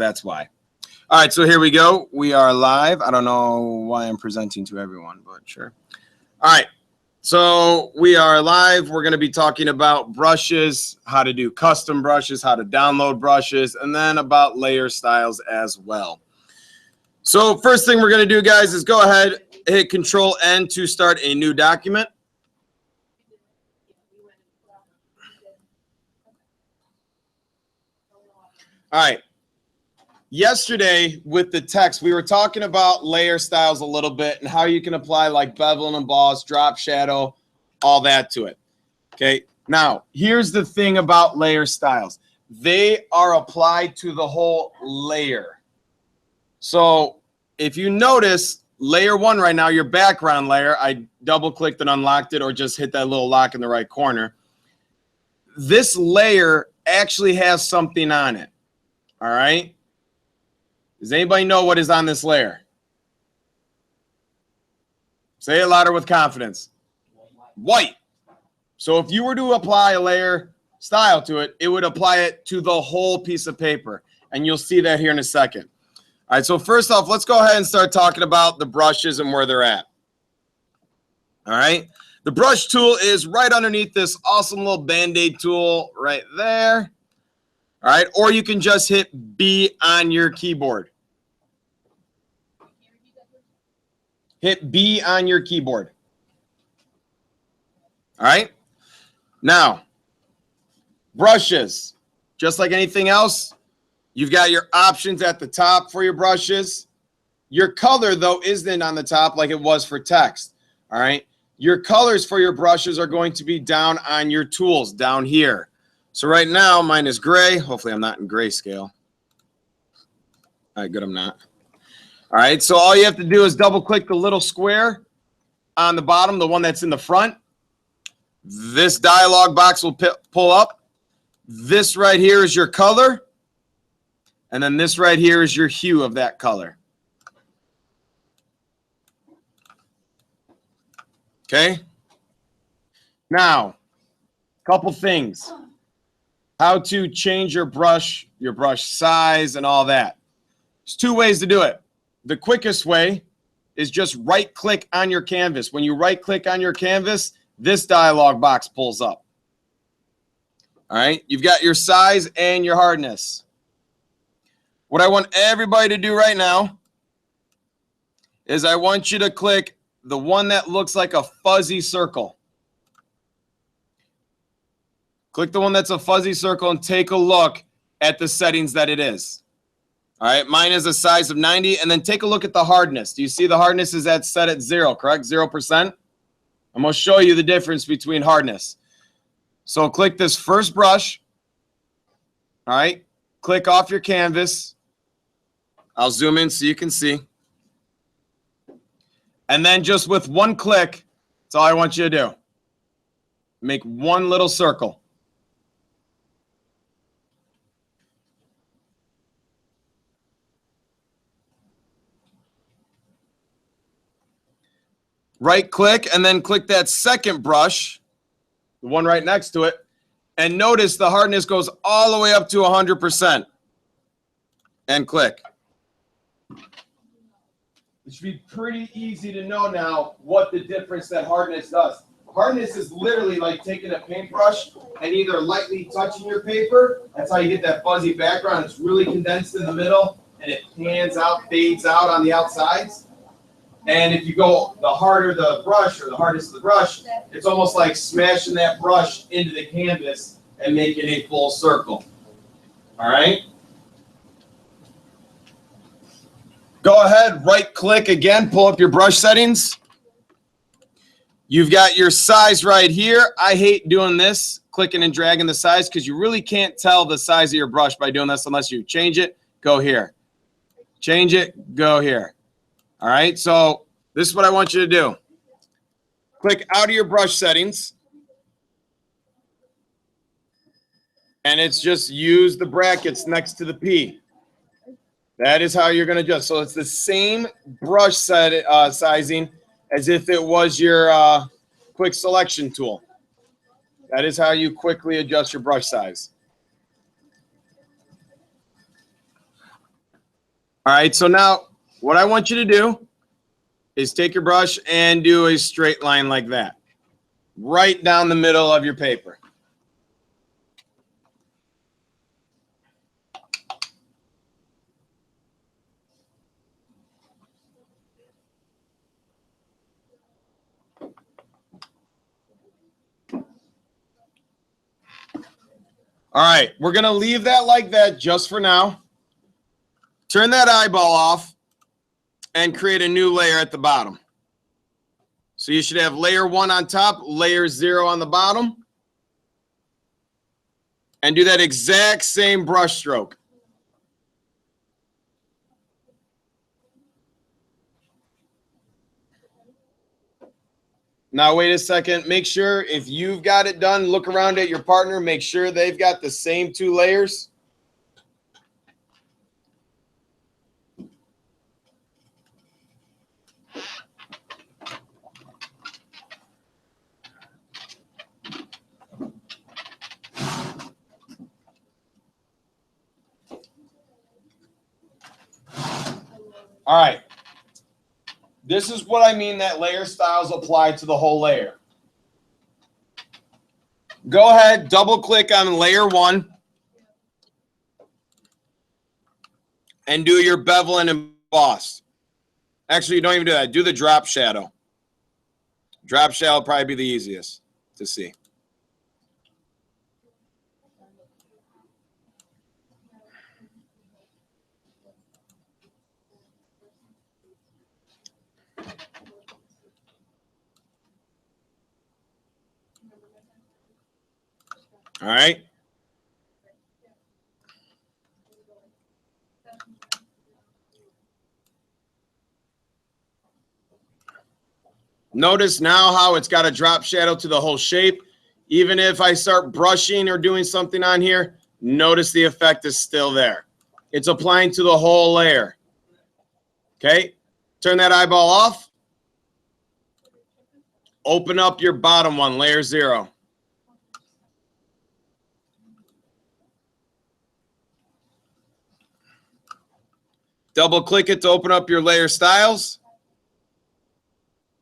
that's why. All right, so here we go. We are live. I don't know why I'm presenting to everyone, but sure. All right, so we are live. We're going to be talking about brushes, how to do custom brushes, how to download brushes, and then about layer styles as well. So first thing we're going to do, guys, is go ahead, hit Control-N to start a new document. All right. Yesterday with the text, we were talking about layer styles a little bit and how you can apply like bevel and emboss, drop shadow, all that to it. Okay. Now, here's the thing about layer styles. They are applied to the whole layer. So if you notice, layer one right now, your background layer, I double clicked and unlocked it or just hit that little lock in the right corner. This layer actually has something on it. All right. Does anybody know what is on this layer? Say it louder with confidence. White. So if you were to apply a layer style to it, it would apply it to the whole piece of paper. And you'll see that here in a second. All right, so first off, let's go ahead and start talking about the brushes and where they're at. All right. The brush tool is right underneath this awesome little Band-Aid tool right there. All right, or you can just hit B on your keyboard. Hit B on your keyboard. All right. Now, brushes, just like anything else, you've got your options at the top for your brushes. Your color, though, isn't on the top like it was for text. All right. Your colors for your brushes are going to be down on your tools down here. So right now, mine is gray. Hopefully, I'm not in grayscale. All right, good, I'm not. All right, so all you have to do is double click the little square on the bottom, the one that's in the front. This dialog box will pull up. This right here is your color. And then this right here is your hue of that color. Okay. Now, a couple things. How to change your brush size and all that. There's two ways to do it. The quickest way is just right click on your canvas. When you right click on your canvas, this dialog box pulls up. All right, you've got your size and your hardness. What I want everybody to do right now is I want you to click the one that looks like a fuzzy circle. Click the one that's a fuzzy circle and take a look at the settings that it is. All right, mine is a size of 90, and then take a look at the hardness. Do you see the hardness is set at 0, correct? 0%. I'm going to show you the difference between hardness. So click this first brush. All right, click off your canvas. I'll zoom in so you can see. And then just with one click, that's all I want you to do. Make one little circle. Right click and then click that second brush, the one right next to it, and notice the hardness goes all the way up to 100%. And click. It should be pretty easy to know now what the difference that hardness does. Hardness is literally like taking a paintbrush and either lightly touching your paper. That's how you get that fuzzy background. It's really condensed in the middle and it pans out, fades out on the outsides. And if you go the harder the brush or the hardest of the brush, it's almost like smashing that brush into the canvas and making a full circle. All right. Go ahead, right click again, pull up your brush settings. You've got your size right here. I hate doing this, clicking and dragging the size, because you really can't tell the size of your brush by doing this unless you change it, go here. Change it, go here. All right, so this is what I want you to do. Click out of your brush settings. And it's just use the brackets next to the P. That is how you're going to adjust. So it's the same brush sizing as if it was your quick selection tool. That is how you quickly adjust your brush size. All right, so now what I want you to do is take your brush and do a straight line like that, right down the middle of your paper. All right, we're going to leave that like that just for now. Turn that eyeball off and create a new layer at the bottom. So you should have layer 1 on top, layer 0 on the bottom. And do that exact same brush stroke. Now, wait a second. Make sure if you've got it done, look around at your partner. Make sure they've got the same 2 layers. All right. This is what I mean that layer styles apply to the whole layer. Go ahead, double click on layer 1 and do your bevel and emboss. Actually, you don't even do that. Do the drop shadow. Drop shadow will probably be the easiest to see. All right. Notice now how it's got a drop shadow to the whole shape. Even if I start brushing or doing something on here, notice the effect is still there. It's applying to the whole layer. Okay. Turn that eyeball off. Open up your bottom one, layer 0. Double click it to open up your layer styles.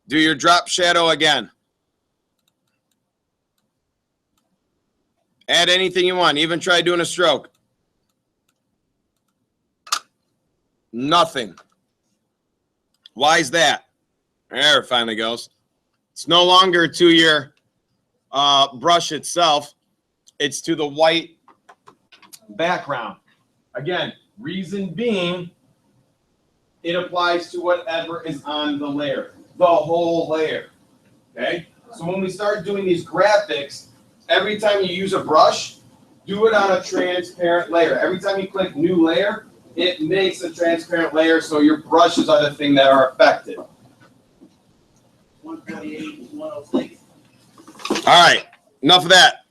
Do your drop shadow again. Add anything you want. Even try doing a stroke. Nothing. Why is that? There it finally goes. It's no longer to your brush itself. It's to the white background. Again, reason being, it applies to whatever is on the layer, the whole layer. Okay? So when we start doing these graphics, every time you use a brush, do it on a transparent layer. Every time you click new layer, it makes a transparent layer, so your brushes are the thing that are affected. 148, 106. All right, enough of that.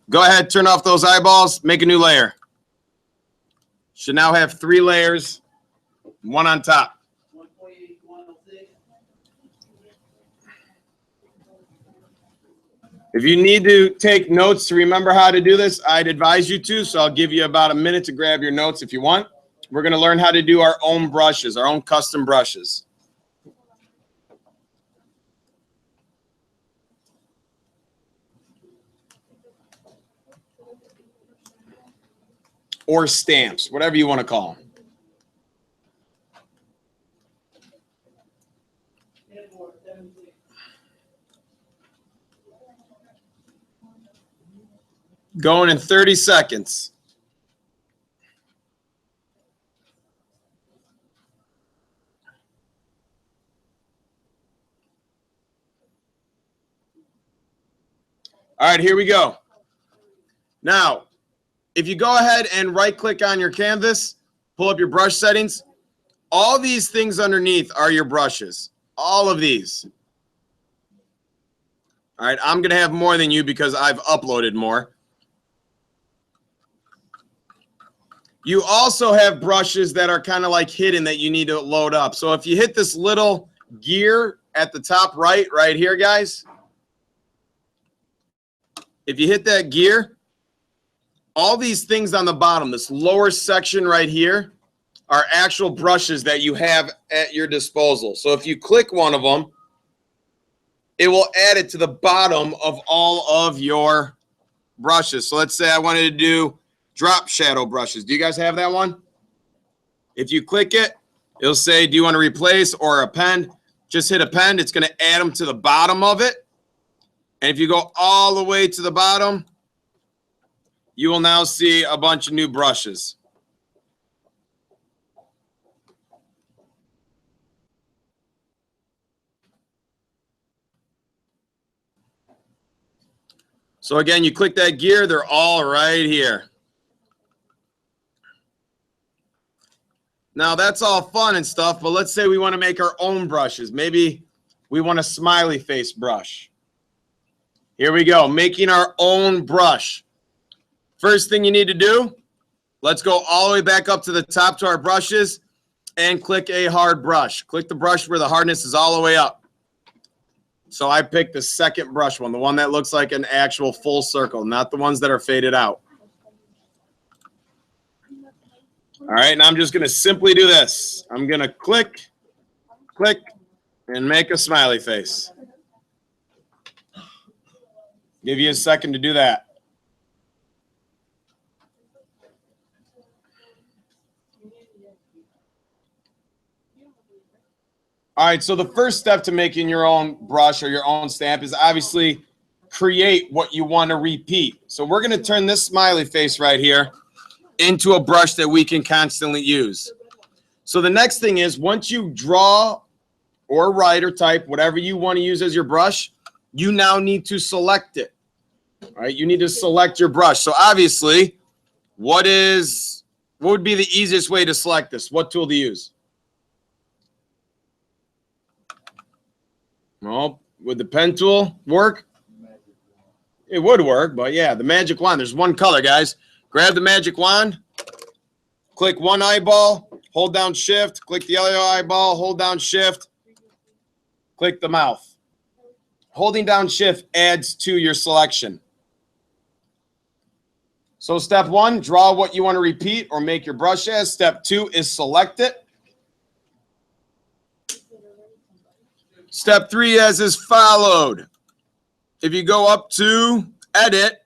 Go ahead, turn off those eyeballs, make a new layer. Should now have 3 layers, 1 on top. 148, 106. If you need to take notes to remember how to do this, I'd advise you to, so I'll give you about a minute to grab your notes if you want. We're going to learn how to do our own brushes, our own custom brushes. Or stamps, whatever you want to call them. Going in 30 seconds. All right, here we go. Now, if you go ahead and right-click on your canvas, pull up your brush settings, all these things underneath are your brushes. All of these. All right, I'm going to have more than you because I've uploaded more. You also have brushes that are kind of like hidden that you need to load up. So if you hit this little gear at the top right here, guys, if you hit that gear, all these things on the bottom, this lower section right here, are actual brushes that you have at your disposal. So if you click one of them, it will add it to the bottom of all of your brushes. So let's say I wanted to do drop shadow brushes. Do you guys have that one? If you click it, it'll say, do you want to replace or append? Just hit append. It's going to add them to the bottom of it. And if you go all the way to the bottom, you will now see a bunch of new brushes. So again, you click that gear, they're all right here. Now that's all fun and stuff, but let's say we want to make our own brushes. Maybe we want a smiley face brush. Here we go, making our own brush. First thing you need to do, let's go all the way back up to the top to our brushes and click a hard brush. Click the brush where the hardness is all the way up. So I picked the second brush one, the one that looks like an actual full circle, not the ones that are faded out. All right, now I'm just going to simply do this. I'm going to click, click, and make a smiley face. Give you a second to do that. All right, so the first step to making your own brush or your own stamp is obviously create what you want to repeat. So we're going to turn this smiley face right here into a brush that we can constantly use. So the next thing is, once you draw or write or type whatever you want to use as your brush, you now need to select it. All right, you need to select your brush. So obviously, what would be the easiest way to select this? What tool to use? Well, would the pen tool work? It would work, but yeah, the magic wand. There's one color, guys. Grab the magic wand, click one eyeball, hold down shift, click the other eyeball, hold down shift, click the mouth. Holding down shift adds to your selection. So step one, draw what you want to repeat or make your brush as. Step two is select it. Step three as is followed. If you go up to edit,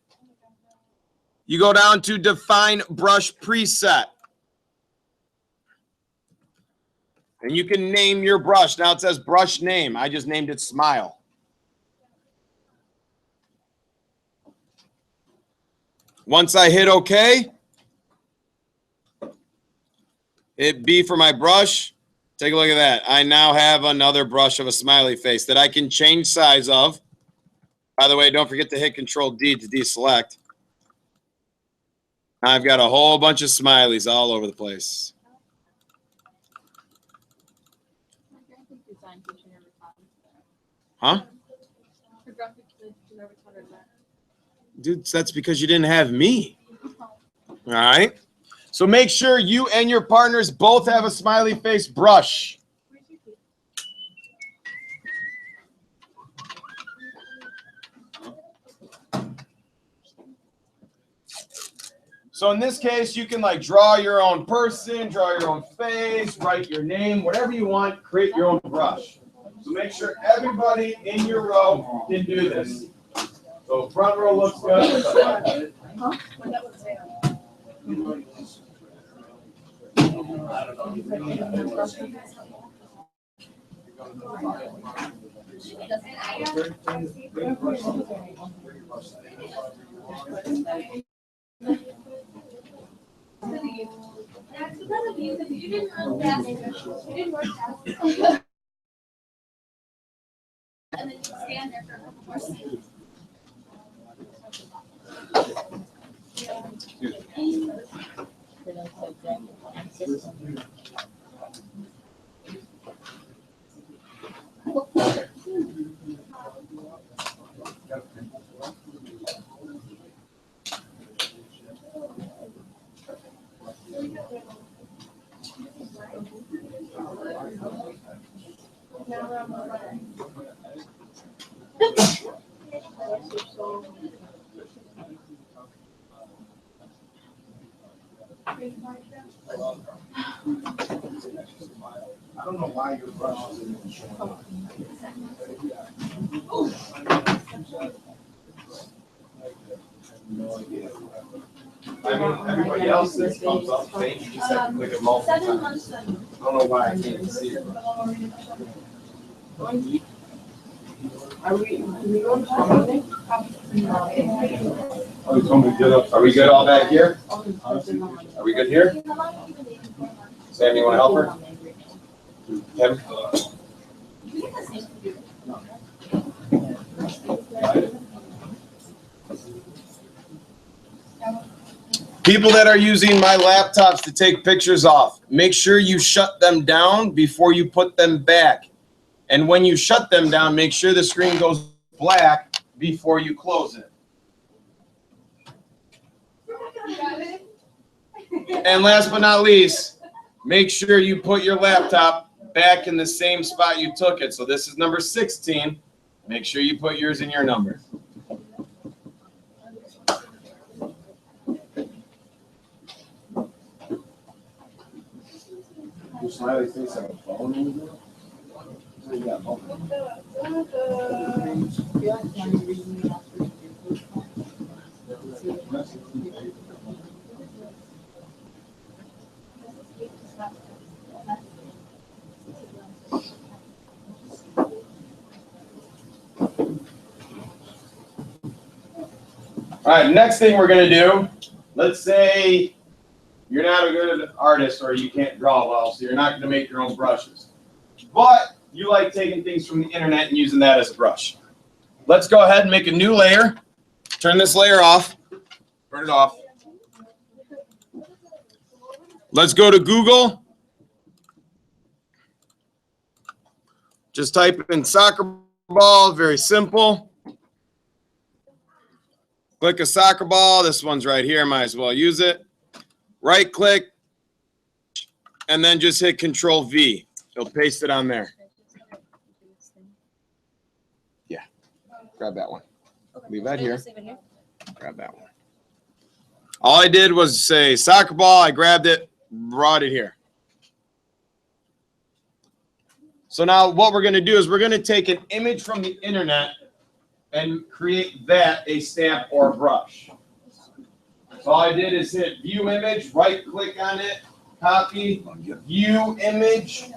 you go down to define brush preset. And you can name your brush. Now it says brush name. I just named it Smile. Once I hit OK, hit B for my brush. Take a look at that. I now have another brush of a smiley face that I can change size of. By the way, don't forget to hit Control-D to deselect. I've got a whole bunch of smileys all over the place. Huh? Dude, that's because you didn't have me. All right. So make sure you and your partners both have a smiley face brush. So in this case, you can like draw your own person, draw your own face, write your name, whatever you want, create your own brush. So make sure everybody in your row can do this. So front row looks good. That's because of you, because you didn't work fast. You didn't work fast. And then you stand there for a couple more seconds. I don't know why your brush isn't even showing up. No idea. I mean, everybody else that comes up, they just have to click it multiple 7 times. months. I don't know why I can't even see it. Are we going to Monday? Oh, you told me to get up. Are we good all back here? Are we good here? Sam, you want to help her? Kevin? People that are using my laptops to take pictures off, make sure you shut them down before you put them back. And when you shut them down, make sure the screen goes black before you close it. And last but not least, make sure you put your laptop back in the same spot you took it. So this is number 16. Make sure you put yours in your number. Your smiley face have a phone in it? So you got a phone. All right, next thing we're going to do, let's say you're not a good artist or you can't draw well, so you're not going to make your own brushes. But you like taking things from the internet and using that as a brush. Let's go ahead and make a new layer. Turn this layer off. Turn it off. Let's go to Google. Just type in soccer ball, very simple. Click a soccer ball. This one's right here. Might as well use it. Right click, and then just hit Control V. It'll paste it on there. Yeah. Grab that one. Leave that here. Grab that one. All I did was say soccer ball. I grabbed it, brought it here. So now what we're going to do is we're going to take an image from the internet and create that a stamp or a brush. So all I did is hit view image, right click on it, copy, view image.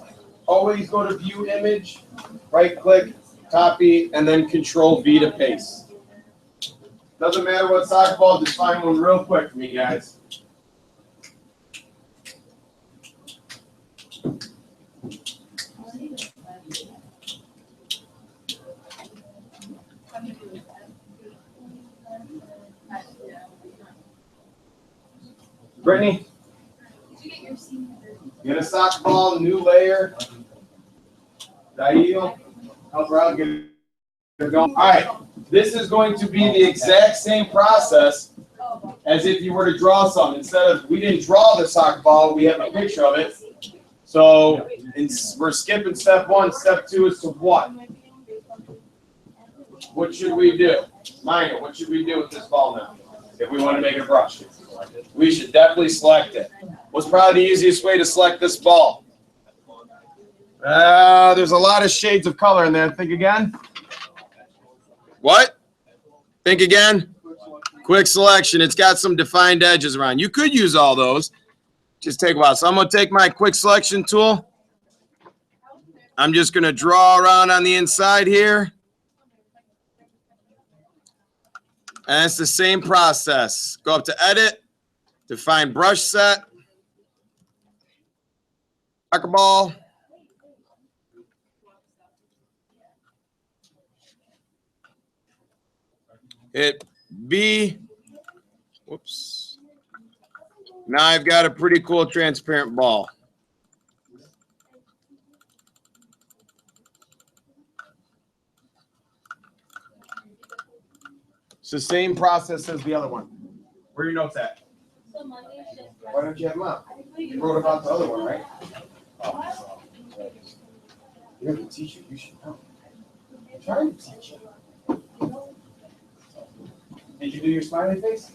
Always go to view image, right click, copy, and then Control V to paste. Doesn't matter what soccer ball, just find one real quick for me, guys. Brittany, get a soccer ball, new layer. Dail, help her out, get her going. All right, this is going to be the exact same process as if you were to draw something. Instead of, we didn't draw the soccer ball, we have a picture of it. So we're skipping step 1. Step 2 is to what? What should we do? Minor, what should we do with this ball now? If we want to make a brush, we should definitely select it. What's probably the easiest way to select this ball? There's a lot of shades of color in there. Think again. What? Think again. Quick selection. It's got some defined edges around. You could use all those. Just take a while. So I'm going to take my quick selection tool. I'm just going to draw around on the inside here. And it's the same process. Go up to edit, define brush set, soccer ball. Hit B. Whoops. Now I've got a pretty cool transparent ball. It's the same process as the other one. Where are your notes at? Why don't you have them up? You wrote about the other one, right? Oh. You're the teacher. You should know. I'm trying to teach you. Did you do your smiley face?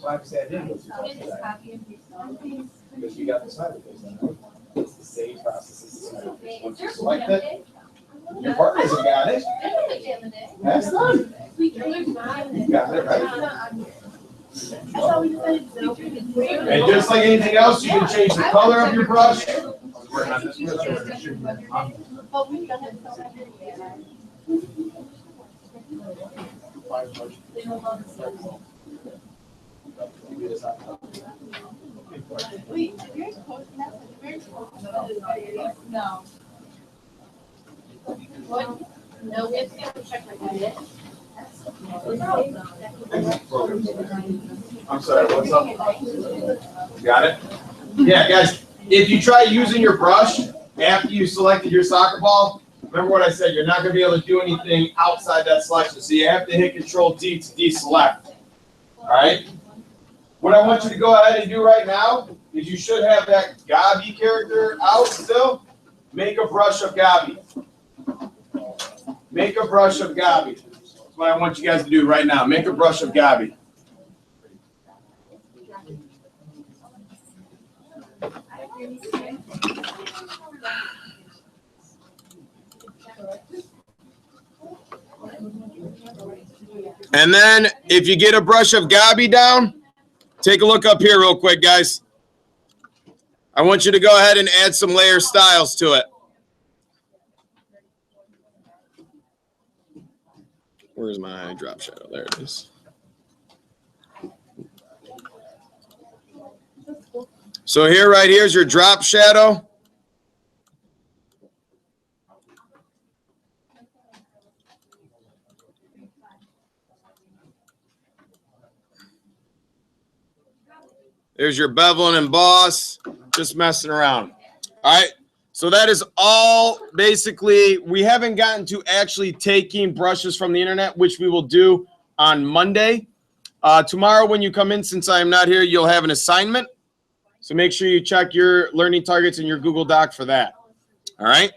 Why did you say I didn't? Because you got the smiley face. It's the process. Once you select it, your partner hasn't got it. That's done. You got it, right? And just like anything else, you can change the color of your brush. No. What? No, we have to go check my credit. I'm sorry, what's up? Got it? Yeah, guys, if you try using your brush after you selected your soccer ball, remember what I said, you're not gonna be able to do anything outside that selection. So you have to hit Control D to deselect. All right? What I want you to go ahead and do right now is you should have that Gabi character out still. Make a brush of Gabi. Make a brush of Gabi. That's what I want you guys to do right now. Make a brush of Gabi. And then if you get a brush of Gabi down, take a look up here real quick, guys. I want you to go ahead and add some layer styles to it. Where's my drop shadow? There it is. So here, right here is your drop shadow. There's your bevel and emboss, just messing around. All right, so that is all basically. We haven't gotten to actually taking brushes from the internet, which we will do on Monday. Tomorrow when you come in, since I am not here, you'll have an assignment. So make sure you check your learning targets in your Google Doc for that. All right.